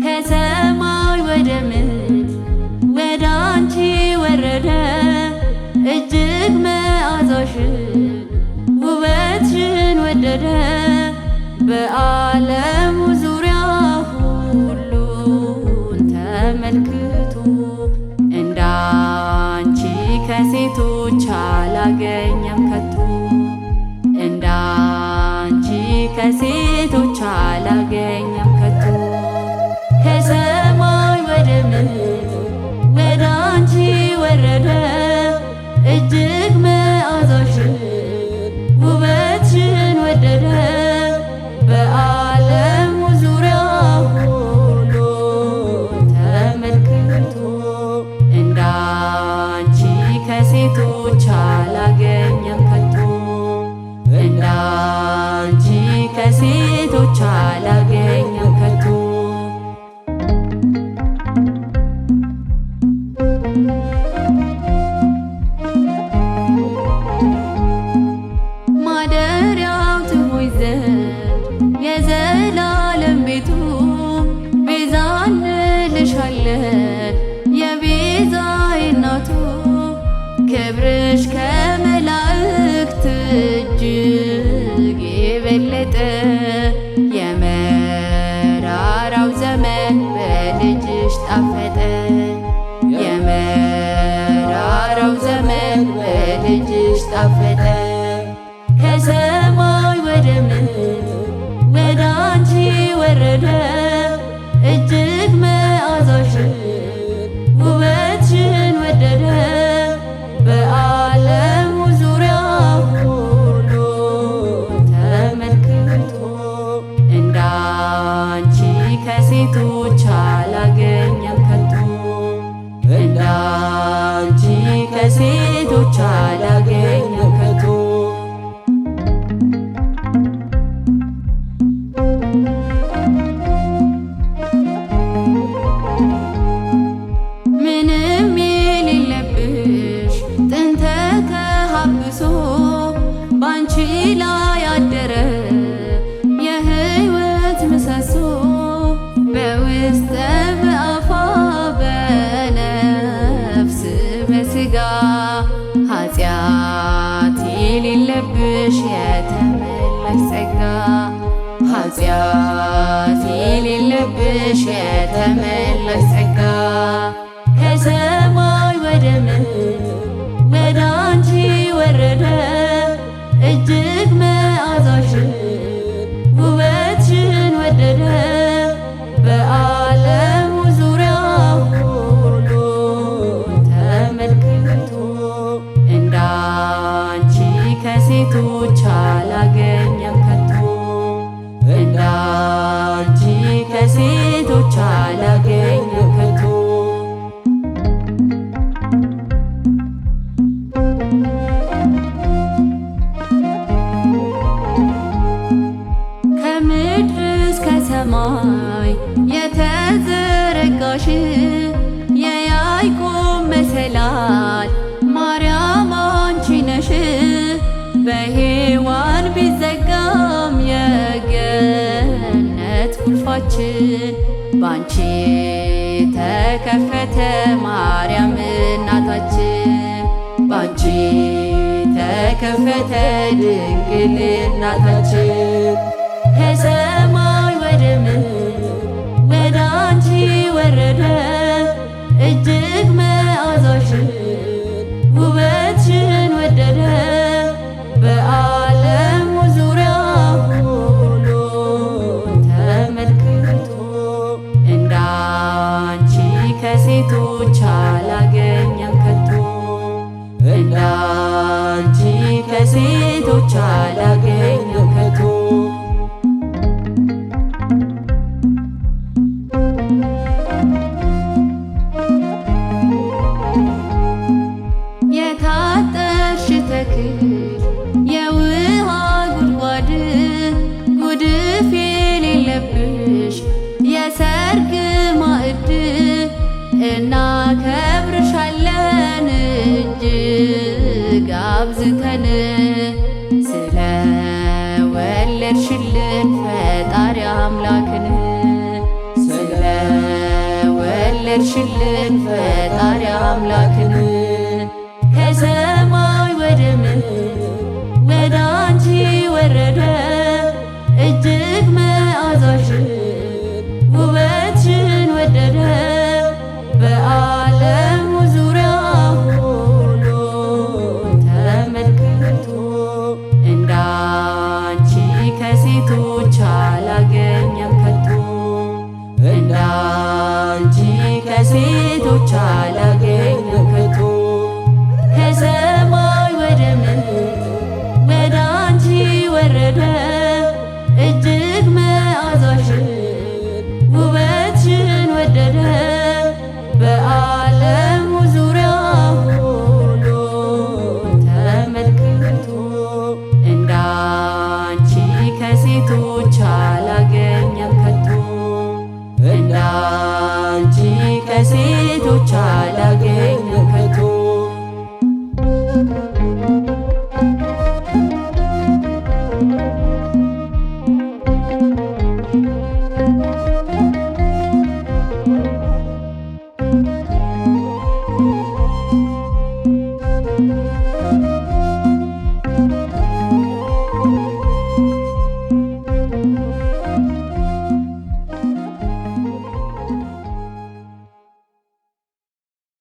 ከሰማይ ወደ ምድር ወደ አንቺ ወረደ እጅግ መዓዛሽን ውበትሽን ወደደ። በዓለሙ ዙሪያ ሁሉን ተመልክቶ እንዳንቺ ከሴቶች አላገኘም ከቶ እንዳንቺ ከሴቶች አላገኘም ከቶ። ከሰማይ ወደ ምድር ወደ አንቺ ወረደ እጅግ መዓዛሽን ውበትሽን ወደደ። በዓለሙ ዙሪያ ሁሉን ተመልክቶ እንዳንቺ ከሴቶች አላገኘም ከቶ እንዳንቺ ከሴቶች አላገኘም ከቶ። ማደሪያው ትሆኝ ዘንድ የዘላለም ቤቱ ቤዛ እንልሻለን የቤዛዬ እናቱ። ክብርሽ ከመላእክት እጅግ የበለጠ የመራራው ዘመን በልጅሽ ጣፈጠ የመራራው ዘመን በልጅሽ ጣፈጠ። ከሰማይ ወደ ምድር ወደ አንቺ ወረደ እጅግ መዓዛሽን ውበትሽን ወደደ። በዓለሙ ዙሪያ ሁሉን ተመልክቶ እንዳንቺ ከሴቶች አላገኘም ከቶ እንዳንቺ ከሴቶች አላገኘም ከቶ። ምንም የሌለብሽ ጥንተ ተሃብሶ ባንቺ ላይ አደረ የሕይወት ምሰሶ። በውስጠ በአፋ በነፍስ በሥጋ ኃጢአት የሌለብሽ የተመላሽ ጸጋ ኃጢአት የሌለብሽ የተመላሽ ጸጋ። ከሰማይ ወደ ምድር ወደ አንቺ ወረደ እጅግ መዓዛሽን ውበትሽን ወደደ። በዓለሙ ዙሪያ ሁሉን ተመልክቶ እንዳንቺ ከሴቶች አላገኘም ከቶ እንዳንቺ ከሴቶች አላገኘም ከቶ። ከምድር እስከ ሰማይ የተዘረጋሽ የያዕቆብ መሰላል ማርያም አንቺ ነሽ። በሔዋን ቢዘጋም የገነት ቁልፋችን ባንቺ ተከፈተ ማርያም እናታችን ባንቺ ተከፈተ ድንግል እናታችን። ከሰማይ ወደ ምድር ወደ አንቺ ወረደ እጅግ መዓዛሽን ውበትሽን ወደደ። በዓለሙ ዙሪያ ሁሉን ተመልክቶ እንዳንቺ ከሴቶች አላገኘም ከቶ እንዳንቺ ከሴቶች አላገኘም ከቶ። ወደን እጅግ አብዝተን ስለ ወለድሽልን ፈጣሪ አምላክን ስለ ወለድሽልን ፈጣሪ አምላክን ከሰማይ ወደ ምድር ወደ አንቺ ወረደ እጅግ መዓዛሽን ውበትሽን ወደደ በዓለሙ ዙሪያ ሁሉ ተመልክቶ እንዳንቺ ከሴቶች አላገኘም ከቶ እንዳንቺ ከሴቶች አላገኘም ከቶ ከሰማይ ወደ ምድር ወደ አንቺ ወረደ እጅግ መዓዛሽን ውበትሽን ወደደ በዓለሙ ዙሪያ ሁሉ ተመልክቶ እንዳንቺ ከሴቶች አላገኘም ከቶ እንዳንቺ ከሴቶች አላገኘም